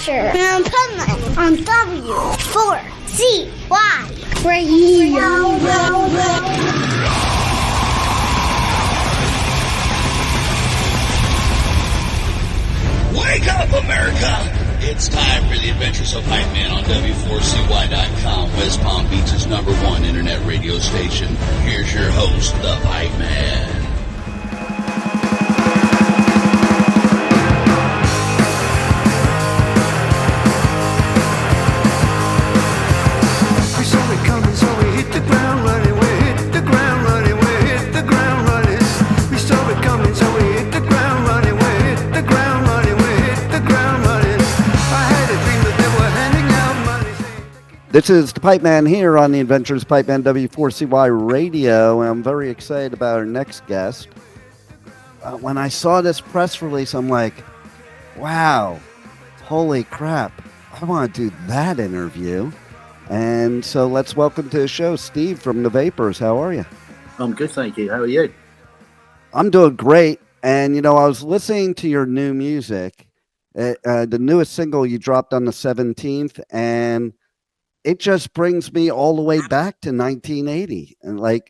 Adventure in Pipeman on W4CY Radio. Wake up, America! It's time for the Adventures of Pipeman on W4CY.com, West Palm Beach's #1 internet radio station. Here's your host, the Pipeman. We saw it coming, so we hit the ground running. We hit the ground running. We hit the ground running. We saw it coming, so we hit the ground running. We hit the ground running. We hit the ground running. I had a dream that they were handing out money. This is the Pipeman here on the Adventures Pipeman W4CY Radio, and I'm very excited about our next guest. When I saw this press release, I'm like, wow, holy crap, I want to do that interview. And so let's welcome to the show Steve from The Vapors. How are you? I'm good, thank you. How are you? I'm doing great. And, you know, I was listening to your new music, the newest single you dropped on the 17th, and it just brings me all the way back to 1980. And like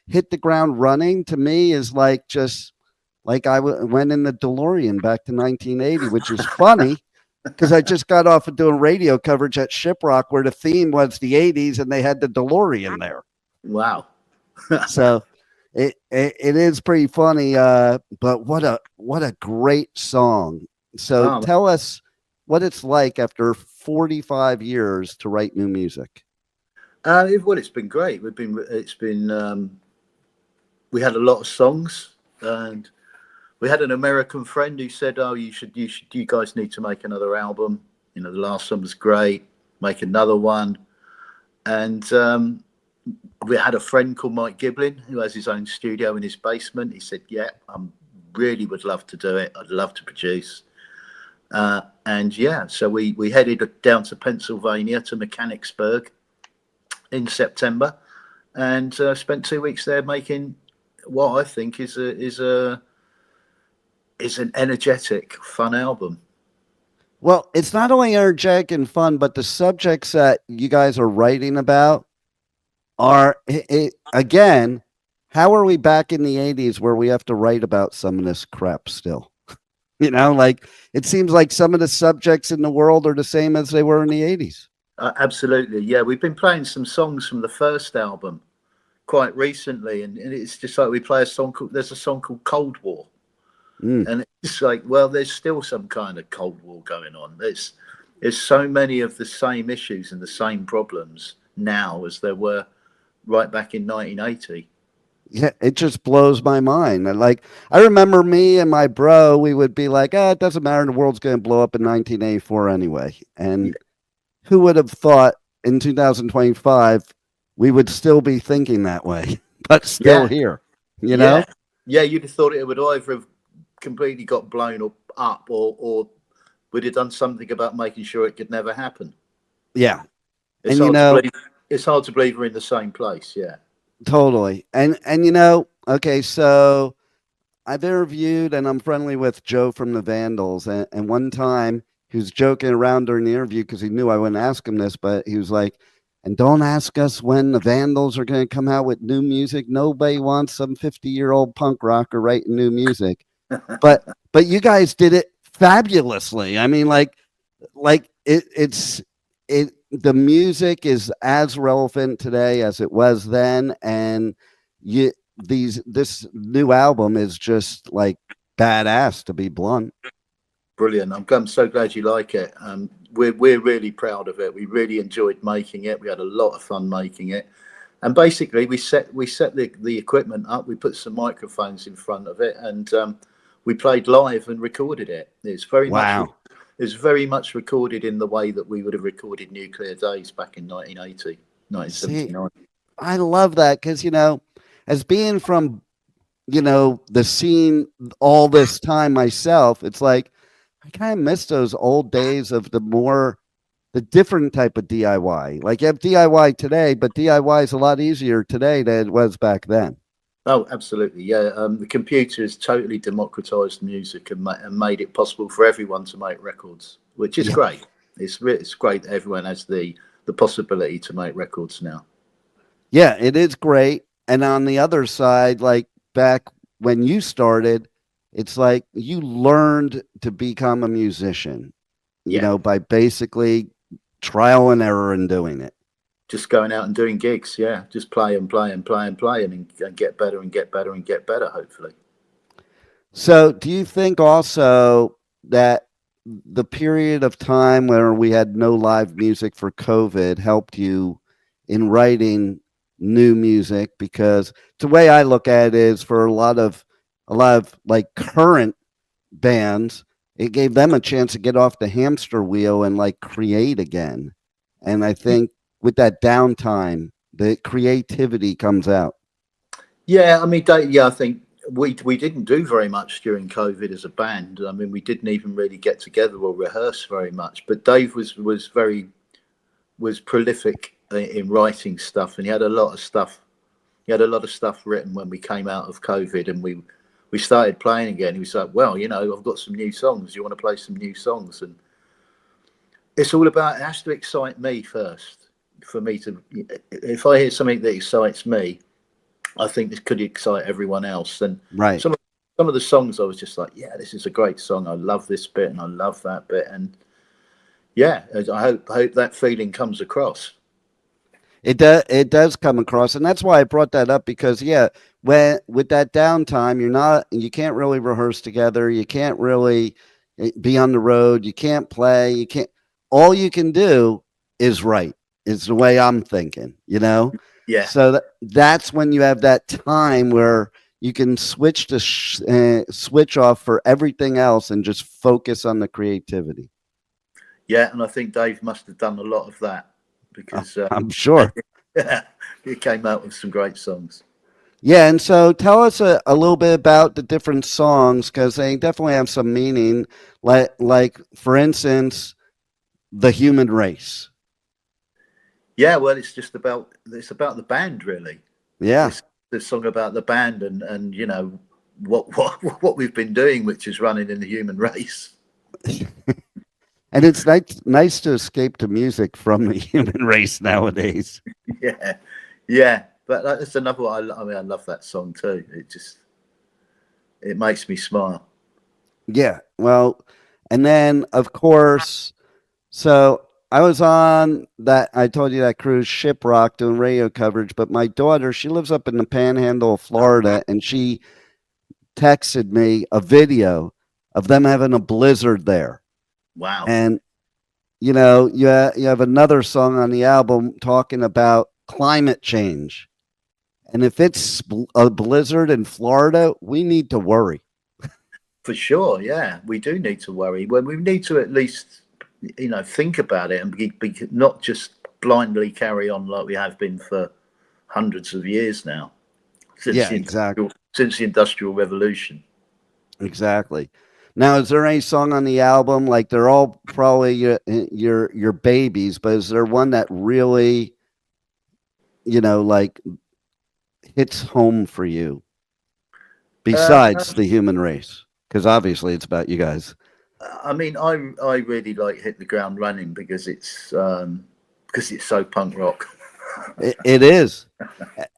Hit the Ground Running to me is like just like I went in the DeLorean back to 1980, which is funny because I just got off of doing radio coverage at Shiprock where the theme was the 80s and they had the DeLorean there. Wow. So it is pretty funny, but what a great song. So tell us what it's like after 45 years to write new music. It's been great. We had a lot of songs, and we had an American friend who said, "Oh, you guys need to make another album. You know, the last one was great. Make another one." And we had a friend called Mike Giblin who has his own studio in his basement. He said, "Yeah, I really would love to do it. I'd love to produce." So we headed down to Pennsylvania to Mechanicsburg in September, and spent 2 weeks there making what I think is an energetic, fun album. Well, it's not only energetic and fun, but the subjects that you guys are writing about are, again, how are we back in the 80s where we have to write about some of this crap still? You know, like it seems like some of the subjects in the world are the same as they were in the 80s. Absolutely. Yeah, we've been playing some songs from the first album quite recently, and it's just like we play there's a song called Cold War. And it's like, well, there's still some kind of Cold War going on. There's so many of the same issues and the same problems now as there were right back in 1980. Yeah, it just blows my mind. And like, I remember me and my bro, we would be like, it doesn't matter. The world's going to blow up in 1984 anyway. And who would have thought in 2025, we would still be thinking that way, but still here, you know? Yeah, you'd have thought it would either have completely got blown up or we'd have done something about making sure it could never happen. Yeah. It's hard to believe we're in the same place. Yeah. Totally. And you know, okay, so I've interviewed and I'm friendly with Joe from the Vandals. And one time he was joking around during the interview because he knew I wouldn't ask him this, but he was like, and don't ask us when the Vandals are going to come out with new music. Nobody wants some 50-year-old punk rocker writing new music. but you guys did it fabulously. I mean, like the music is as relevant today as it was then, and this new album is just like badass, to be blunt. Brilliant. I'm so glad you like it. We're really proud of it. We really enjoyed making it. We had a lot of fun making it, and basically we set the equipment up. We put some microphones in front of it, and we played live and recorded it. It's very much recorded in the way that we would have recorded Nuclear Days back in 1979. See, I love that because, you know, as being from, you know, the scene all this time myself, it's like I kind of miss those old days of the different type of DIY. Like you have DIY today, but DIY is a lot easier today than it was back then. Oh, absolutely. Yeah. The computer has totally democratized music and made it possible for everyone to make records, which is great. It's great that everyone has the possibility to make records now. Yeah, it is great. And on the other side, like back when you started, it's like you learned to become a musician, Yeah. by basically trial and error and doing it. Just going out and doing gigs, yeah. Just play and play and play and play and get better and get better and get better, hopefully. So, do you think also that the period of time where we had no live music for COVID helped you in writing new music? Because the way I look at it is for a lot of like current bands, it gave them a chance to get off the hamster wheel and like create again. And I think with that downtime, the creativity comes out. Yeah, I mean, I think we didn't do very much during COVID as a band. I mean, we didn't even really get together or rehearse very much. But Dave was prolific in writing stuff, and he had a lot of stuff. He had a lot of stuff written when we came out of COVID, and we started playing again. He was like, "Well, I've got some new songs. You want to play some new songs?" And it's all about, it has to excite me first. For me to, if I hear something that excites me, I think this could excite everyone else. And right. Some of the songs I was just like, yeah, this is a great song. I love this bit and I love that bit. And yeah, I hope that feeling comes across. It does come across, and that's why I brought that up, because with that downtime, you can't really rehearse together, you can't really be on the road, you can't play, all you can do is write. Is the way I'm thinking, Yeah. So that's when you have that time where you can switch off for everything else and just focus on the creativity. Yeah, and I think Dave must have done a lot of that, because I'm sure he came out with some great songs. Yeah, and so tell us a little bit about the different songs, because they definitely have some meaning. Like for instance, The Human Race. Yeah, well, it's about the band, really. Yeah, It's the song about the band and what we've been doing, which is running in the human race. and it's nice to escape to music from the human race nowadays. Yeah, but that's another one. I love that song too. It makes me smile. Yeah, well, and then of course, so I was on I told you, that cruise Shiprock doing radio coverage, but my daughter, she lives up in the panhandle of Florida, and she texted me a video of them having a blizzard there. Wow. And, you have another song on the album talking about climate change. And if it's a blizzard in Florida, we need to worry. For sure, yeah. We do need to worry. Well, we need to at least think about it and be not just blindly carry on like we have been for hundreds of years now, since the Industrial Revolution. Exactly. Now, is there any song on the album, like they're all probably your babies, but is there one that really like hits home for you besides The Human Race? Because obviously it's about you guys. I mean, I really like Hit the Ground Running, because it's so punk rock. It is.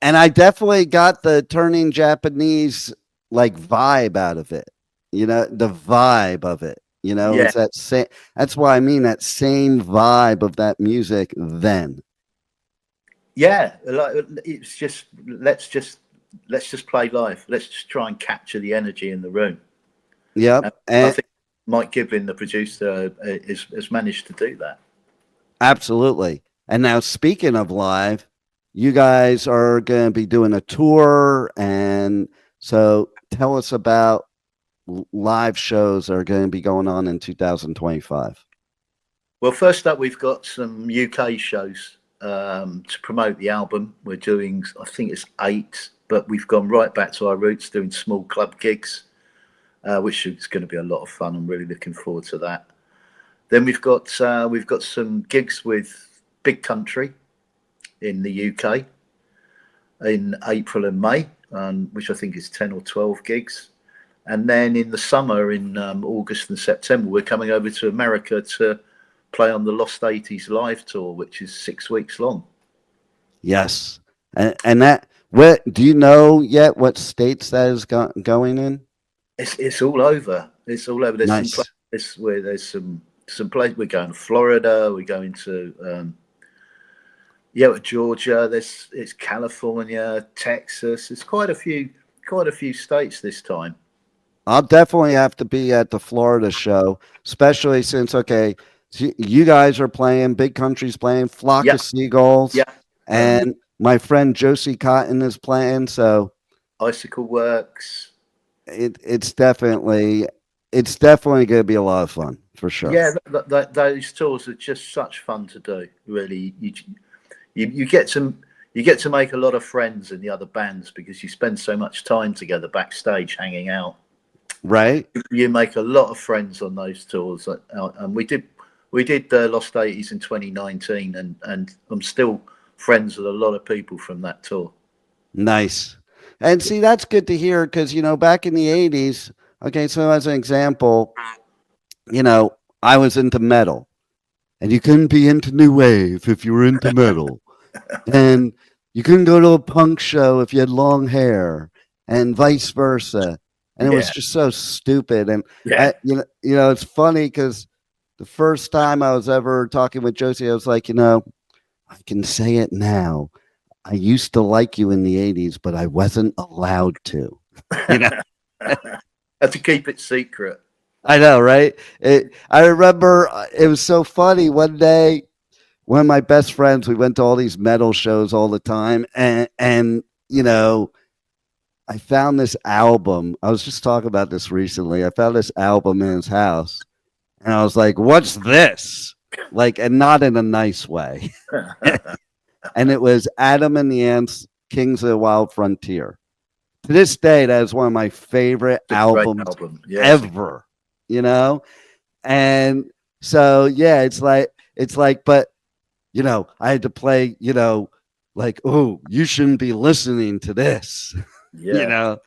And I definitely got the Turning Japanese like vibe out of it. The vibe of it. Yeah. It's that same. That's why I mean that same vibe of that music then. Yeah, like it's just let's just play live. Let's just try and capture the energy in the room. Yep. And I think Mike Giblin, the producer, has managed to do that. Absolutely. And now, speaking of live, you guys are going to be doing a tour, and so tell us about live shows that are going to be going on in 2025. Well, first up, we've got some UK shows to promote the album. We're doing, I think it's 8, but we've gone right back to our roots, doing small club gigs, which is going to be a lot of fun. I'm really looking forward to that. Then we've got some gigs with Big Country in the UK in April and May, which I think is 10 or 12 gigs. And then in the summer, in August and September, we're coming over to America to play on the Lost 80s live tour, which is 6 weeks long. Yes. And that, what do you know yet what states that is going in? It's all over. It's all over. There's Nice. some places where there's some places. We're going to Florida. We're going to Georgia. It's California, Texas. It's quite a few states this time. I'll definitely have to be at the Florida show, especially since you guys are playing, Big Country's playing, Flock of Seagulls, and my friend Josie Cotton is playing. So Icicle Works. It's definitely going to be a lot of fun for sure. Yeah, those tours are just such fun to do. Really, you get to make a lot of friends in the other bands because you spend so much time together backstage hanging out. Right. You make a lot of friends on those tours, and we did Lost 80s in 2019, and I'm still friends with a lot of people from that tour. Nice. And see, that's good to hear because, back in the 80s, so as an example, I was into metal, and you couldn't be into new wave if you were into metal. And you couldn't go to a punk show if you had long hair, and vice versa. And it was just so stupid. And it's funny because the first time I was ever talking with Josie, I was like, I can say it now. I used to like you in the 80s, but I wasn't allowed to. Had to keep it secret. I know, right? I remember it was so funny. One day, one of my best friends, we went to all these metal shows all the time. And I found this album. I was just talking about this recently. I found this album in his house. And I was like, what's this? And not in a nice way. And it was Adam and the Ants, Kings of the Wild Frontier. To this day, that is one of my favorite albums ever, And so, it's like, but, I had to play, oh, you shouldn't be listening to this, And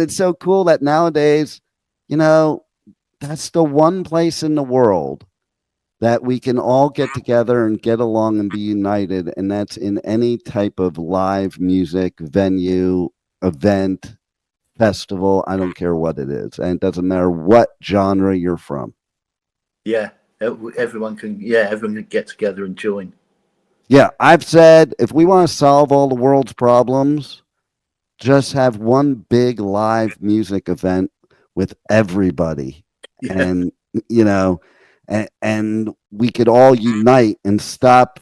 it's so cool that nowadays, that's the one place in the world that we can all get together and get along and be united. And that's in any type of live music venue, event, festival. I don't care what it is. And it doesn't matter what genre you're from. Yeah. Everyone can get together and join. Yeah. I've said, if we want to solve all the world's problems, just have one big live music event with everybody. Yeah. And, and we could all unite and stop,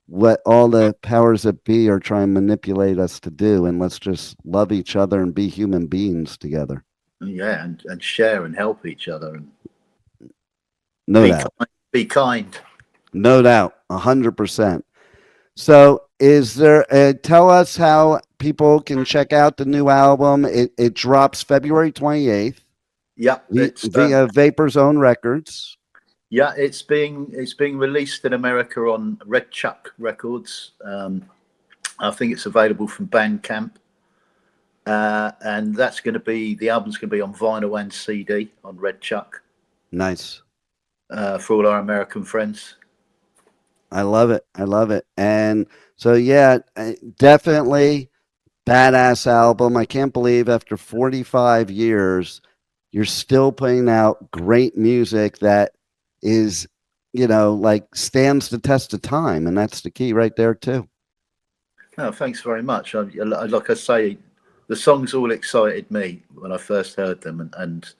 what all the powers that be are trying to manipulate us to do. And let's just love each other and be human beings together. Yeah. And share and help each other. And no doubt. Be kind. No doubt. 100%. So is there, tell us how people can check out the new album. It drops February 28th. Yeah, via Vapor's Own Records. Yeah, it's being released in America on Red Chuck Records. I think it's available from Bandcamp, and the album's going to be on vinyl and CD on Red Chuck. Nice. For all our American friends. I love it. And so definitely badass album. I can't believe after 45 years. You're still putting out great music that is, stands the test of time. And that's the key right there, too. Oh, thanks very much. Like I say, the songs all excited me when I first heard them. And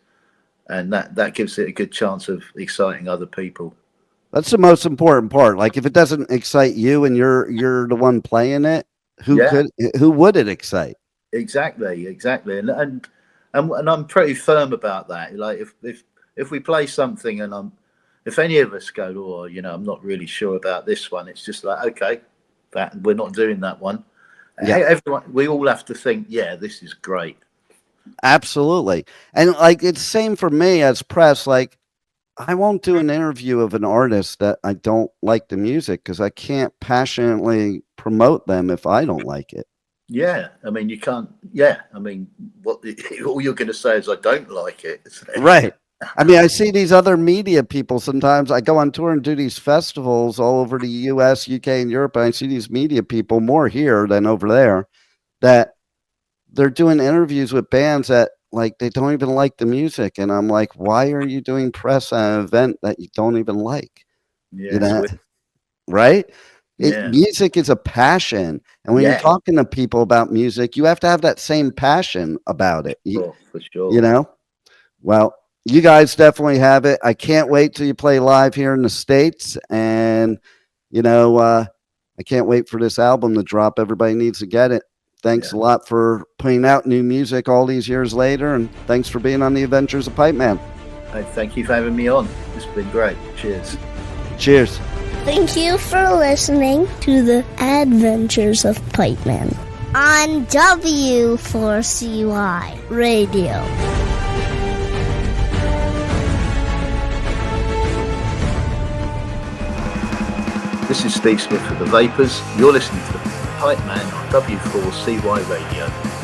that gives it a good chance of exciting other people. That's the most important part. Like, if it doesn't excite you and you're the one playing it, who would it excite? Exactly. And I'm pretty firm about that. Like if we play something and if any of us go, I'm not really sure about this one, it's just like, okay, that we're not doing that one. Yeah. We all have to think, this is great. Absolutely. And it's same for me as press. I won't do an interview of an artist that I don't like the music because I can't passionately promote them if I don't like it. Yeah, I mean, you can't. Yeah, I mean, all you're going to say is I don't like it. Right. I mean, I see these other media people sometimes. I go on tour and do these festivals all over the US, UK, and Europe. And I see these media people more here than over there that they're doing interviews with bands that like they don't even like the music. And I'm like, why are you doing press at an event that you don't even like? Yeah, You know, it's weird. right? Yeah. Music is a passion. And when Yeah. you're talking to people about music, you have to have that same passion about it. For sure. You know? Well, you guys definitely have it. I can't wait till you play live here in the States. And, you know, I can't wait for this album to drop. Everybody needs to get it. Thanks a lot for putting out new music all these years later. And thanks for being on the Adventures of Pipeman. Hey, thank you for having me on. It's been great. Cheers. Cheers. Thank you for listening to the Adventures of Pipeman on W4CY Radio. This is Steve Smith with the Vapors. You're listening to Pipeman on W4CY Radio.